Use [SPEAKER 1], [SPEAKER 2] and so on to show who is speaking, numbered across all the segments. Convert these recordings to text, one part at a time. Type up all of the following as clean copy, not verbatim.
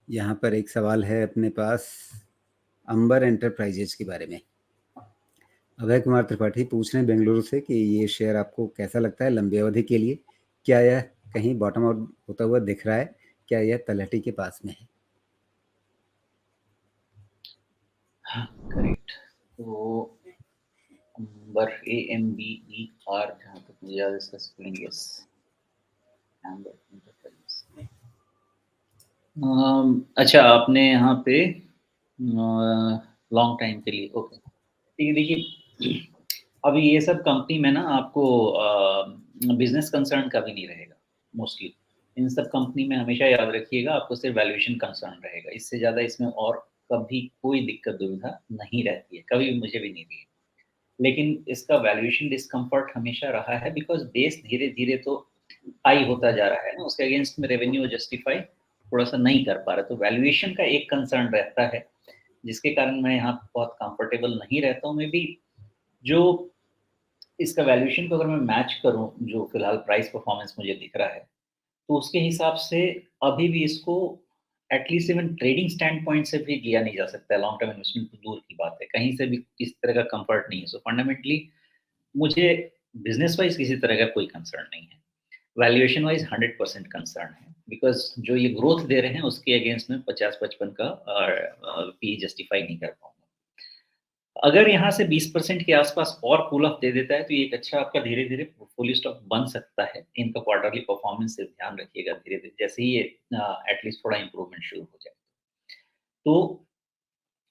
[SPEAKER 1] यहाँ पर एक सवाल है अपने पास अंबर एंटरप्राइजेज के बारे में। अभय कुमार त्रिपाठी पूछ रहे हैं बेंगलुरु से कि ये शेयर आपको कैसा लगता है लंबी अवधि के लिए? क्या यह कहीं बॉटम आउट होता हुआ दिख रहा है? क्या यह तलहटी के पास में है?
[SPEAKER 2] हाँ, करेक्ट। तो अंबर AMBER, जहाँ तक मुझे याद है इसका स्पेलिंग, यस, अंबर एंटरप्राइजेस। अच्छा, आपने यहाँ पे लॉन्ग टाइम के लिए, ओके, ठीक है। देखिए, अभी ये सब कंपनी में ना आपको बिजनेस कंसर्न कभी नहीं रहेगा मोस्टली। इन सब कंपनी में हमेशा याद रखिएगा, आपको सिर्फ वैल्यूएशन कंसर्न रहेगा, इससे ज़्यादा इसमें और कभी कोई दिक्कत दुविधा नहीं रहती है, कभी मुझे भी नहीं रही है। लेकिन इसका वैल्यूएशन डिस्कम्फर्ट हमेशा रहा है, बिकॉज़ बेस धीरे-धीरे तो हाई होता जा रहा है ना, उसके अगेंस्ट में रेवेन्यू जस्टिफाई थोड़ा-सा नहीं कर पा रहा, तो वैल्यूएशन का एक कंसर्न रहता है, जिसके कारण मैं यहाँ बहुत कंफर्टेबल नहीं रहता हूँ। मे बी जो इसका वैल्यूएशन को अगर मैं मैच करूँ, जो फिलहाल प्राइस परफॉर्मेंस मुझे दिख रहा है, तो उसके हिसाब से अभी भी इसको at least even trading stand point से भी लिया नहीं जा सकता है, लॉन्ग टर्म इन्वेस्टमेंट तो दूर की बात है, कहीं से भी इस तरह का कंफर्ट नहीं है। सो फंडामेंटली मुझे बिजनेस वाइज किसी तरह का कोई कंसर्न नहीं है। वैल्यूएशन वाइज 100% कंसर्न है, बिकॉज जो ये ग्रोथ दे रहे हैं उसके अगेंस्ट में 50-55 का पी जस्टिफाई नहीं कर पाऊंगा। अगर यहाँ से 20% के आसपास और कूल ऑफ दे देता है, तो ये एक अच्छा आपका धीरे-धीरे पोर्टफोलियो स्टॉक बन सकता है। इनका क्वार्टरली परफॉर्मेंस से ध्यान रखिएगा धीरे-धीरे, जैसे ही ये एटलीस्ट थोड़ा इम्प्रूवमेंट शुरू हो जाए। तो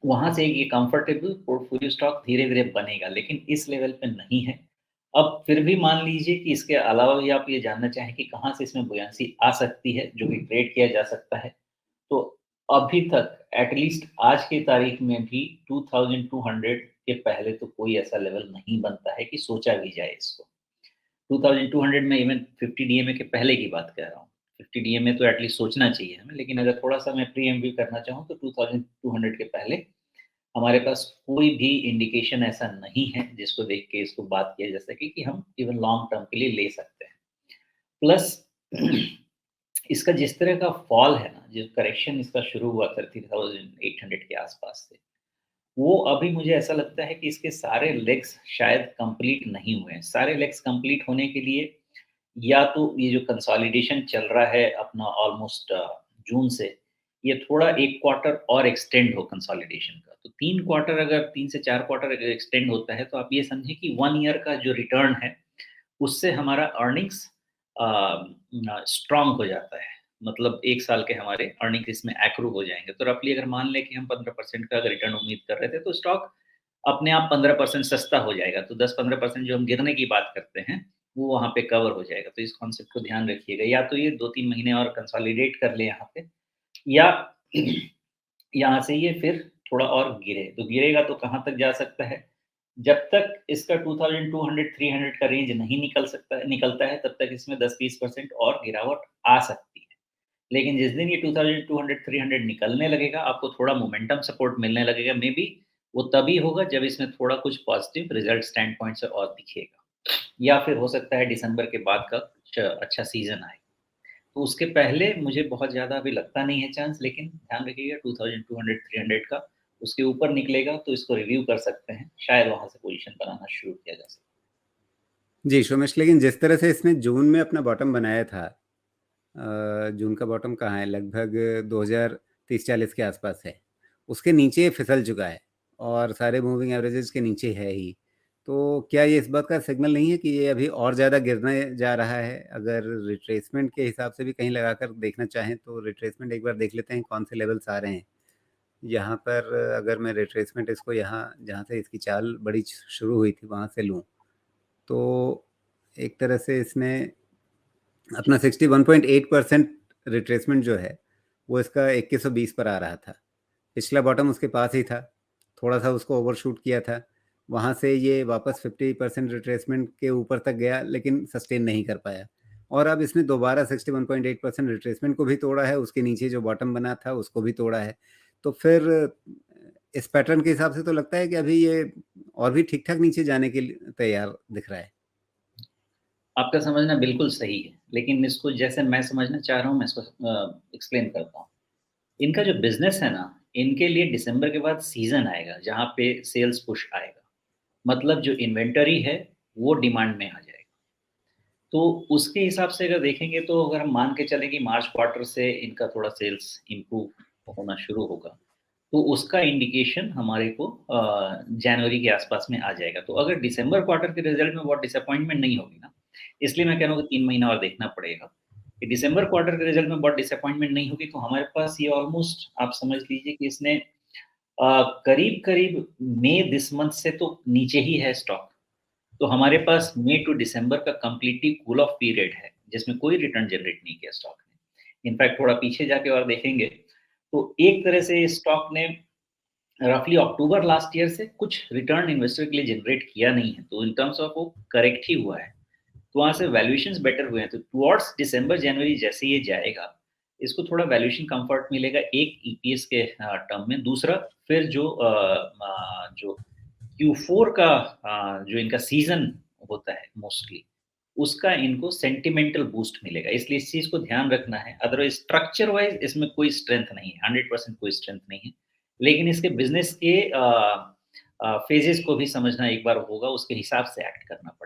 [SPEAKER 2] वहाँ से ये कंफर्टेबल पोर्टफोलियो स्टॉक धीरे-धीरे बनेगा, लेकिन इस लेवल पे नहीं है। अब फिर भी मान लीजिए कि इसके अलावा भी आप ये जानना चाहें कि कहाँ से इसमें बुयांसी आ सकती है, जो कि ट्रेड किया जा सकता है, तो अभी तक एटलीस्ट आज की तारीख में भी 2200 के पहले तो कोई ऐसा लेवल नहीं बनता है कि सोचा भी जाए इसको। 2200 में इवन 50 डीएमए के पहले की बात कर रहा हूँ। 50 डीएमए तो एटलीस्ट सोचना चाहिए हमें, लेकिन अगर थोड़ा-सा मैं प्रीएम्प्टिव करना चाहूँ तो 2200 के पहले हमारे पास कोई भी इंडिकेशन ऐसा नहीं है जिसको देख के इसको बात किया जा सके कि हम इवन लॉन्ग टर्म के लिए ले सकते हैं। प्लस इसका जिस तरह का फॉल है ना, जो करेक्शन इसका शुरू हुआ 30,800 के आसपास से, वो अभी मुझे ऐसा लगता है कि इसके सारे लेग्स शायद कंप्लीट नहीं हुए हैं। सारे लेग्स कंप्लीट होने के लिए या तो ये जो कंसोलिडेशन चल रहा है अपना ऑलमोस्ट जून से, ये थोड़ा 1 क्वार्टर और एक्सटेंड हो कंसोलिडेशन का। तो 3 क्वार्टर, अगर 3 से 4 क्वार्टर अगर एक्सटेंड होता है, तो आप ये समझिए कि 1 ईयर का जो रिटर्न है, उससे हमारा अर्निंग्स स्ट्रॉन्ग हो जाता है। मतलब 1 साल के हमारे अर्निंग्स इसमें एक्रू हो जाएँगे। तो रफली अगर मान लें कि हम 15% का अगर रिटर्न उम्मीद कर रहे थे, तो स्टॉक अपने आप 15% सस्ता हो जाएगा। तो 10-15% जो हम गिरने की बात करते हैं, वो वहाँ पे कवर हो जाएगा। तो इस कॉन्सेप्ट को ध्यान रखिएगा। या तो ये 2-3 महीने और कंसोलिडेट कर ले यहाँ पे, या यहाँ से ये फिर थोड़ा और गिरे। तो गिरेगा तो कहाँ तक जा सकता है? जब तक इसका 2200-300 का रेंज नहीं निकलता है, तब तक इसमें 10-20% और गिरावट आ सकती है। लेकिन जिस दिन ये 2200-300 निकलने लगेगा, आपको थोड़ा मोमेंटम सपोर्ट मिलने लगेगा। मे बी वो तभी होगा जब इसमें थोड़ा कुछ पॉजिटिव रिजल्ट स्टैंड पॉइंट से और दिखेगा, या फिर हो सकता है दिसंबर के बाद का कुछ अच्छा सीजन आए। तो उसके पहले मुझे बहुत ज़्यादा अभी लगता नहीं है चांस, लेकिन ध्यान रखिएगा 2200-300 का उसके ऊपर निकलेगा तो इसको रिव्यू कर सकते हैं, शायद वहाँ से पोजीशन बनाना शुरू किया जा सके।
[SPEAKER 1] जी, सोमेश, लेकिन जिस तरह से इसने जून में अपना बॉटम बनाया था, जून का बॉटम कहाँ है? लगभग 2030-40 के आसपास है। उसके नीचे फिसल चुका है और सारे मूविंग एवरेजेस के नीचे है ही। तो क्या ये इस बात का सिग्नल नहीं है कि ये अभी और ज़्यादा गिरने जा रहा है? अगर रिट्रेसमेंट के हिसाब से भी कहीं लगाकर देखना चाहें तो रिट्रेसमेंट एक बार देख लेते हैं कौन से लेवल्स आ रहे हैं। यहाँ पर अगर मैं रिट्रेसमेंट इसको यहाँ जहाँ से इसकी चाल बड़ी शुरू हुई थी वहाँ से लूँ, तो एक तरह से इसने अपना 61.8% रिट्रेसमेंट जो है वो इसका 2120 पर आ रहा था। पिछला बॉटम उसके पास ही था, थोड़ा सा उसको ओवरशूट किया था, वहाँ से ये वापस 50% रिट्रेसमेंट के ऊपर तक गया लेकिन सस्टेन नहीं कर पाया, और अब इसने दोबारा 61.8% रिट्रेसमेंट को भी तोड़ा है, उसके नीचे जो बॉटम बना था उसको भी तोड़ा है। तो फिर इस पैटर्न के हिसाब से तो लगता है कि अभी ये और भी ठीक ठाक नीचे जाने के लिए तैयार दिख रहा है।
[SPEAKER 2] आपका समझना बिल्कुल सही है, लेकिन इसको जैसे मैं समझना चाह रहा हूँ, मैं इसको एक्सप्लेन करता हूँ। इनका जो बिज़नेस है ना, इनके लिए दिसंबर के बाद सीज़न आएगा, जहाँ पे सेल्स पुश आएगा। मतलब जो इन्वेंटरी है, वो डिमांड में आ जाएगा। तो उसके हिसाब से अगर देखेंगे तो अगर हम मान के चलें कि मार्च क्वार्टर से इनका थोड़ा सेल्स इम्प्रूव होना शुरू होगा, तो उसका इंडिकेशन हमारे को जनवरी के आसपास में आ जाएगा। तो अगर दिसंबर क्वार्टर के रिज़ल्ट में बहुत डिसअपॉइंटमेंट नहीं होगी ना, इसलिए मैं कह रहा हूँ कि 3 महीना और देखना पड़ेगा। कि दिसंबर क्वार्टर के रिज़ल्ट में बहुत डिसअपॉइंटमेंट नहीं होगी, तो हमारे पास ये ऑलमोस्ट आप समझ लीजिए कि इसने करीब-करीब मई दिस मंथ से तो नीचे ही है स्टॉक। तो हमारे पास मई टू दिसंबर का कंप्लीटली कूल ऑफ पीरियड है, जिसमें कोई रिटर्न जनरेट नहीं किया स्टॉक ने। इनफैक्ट थोड़ा पीछे जाके और देखेंगे, तो एक तरह से इस स्टॉक ने रफली अक्टूबर लास्ट ईयर से कुछ रिटर्न इन्वेस्टर के लिए जनरेट किया नहीं है, तो इन टर्म्स ऑफ वो करेक्ट ही हुआ है। तो वहाँ से वैल्यूएशंस बेटर हुए हैं, तो टुवर्ड्स दिसंबर, जनवरी जैसे ये जाएगा, इसको थोड़ा वैल्यूएशन कम्फर्ट मिलेगा, एक ईपीएस के टर्म में। दूसरा, फिर जो Q4 का जो इनका सीज़न होता है मोस्टली, उसका इनको सेंटिमेंटल बूस्ट मिलेगा, इसलिए इस चीज़ को ध्यान रखना है। अदरवाइज़ स्ट्रक्चर वाइज़ इसमें कोई स्ट्रेंथ नहीं है, 100% कोई स्ट्रेंथ नहीं है। लेकिन इसके बिज़नेस के फ़ेजेज़ को भी समझना एक बार होगा, उसके हिसाब से एक्ट करना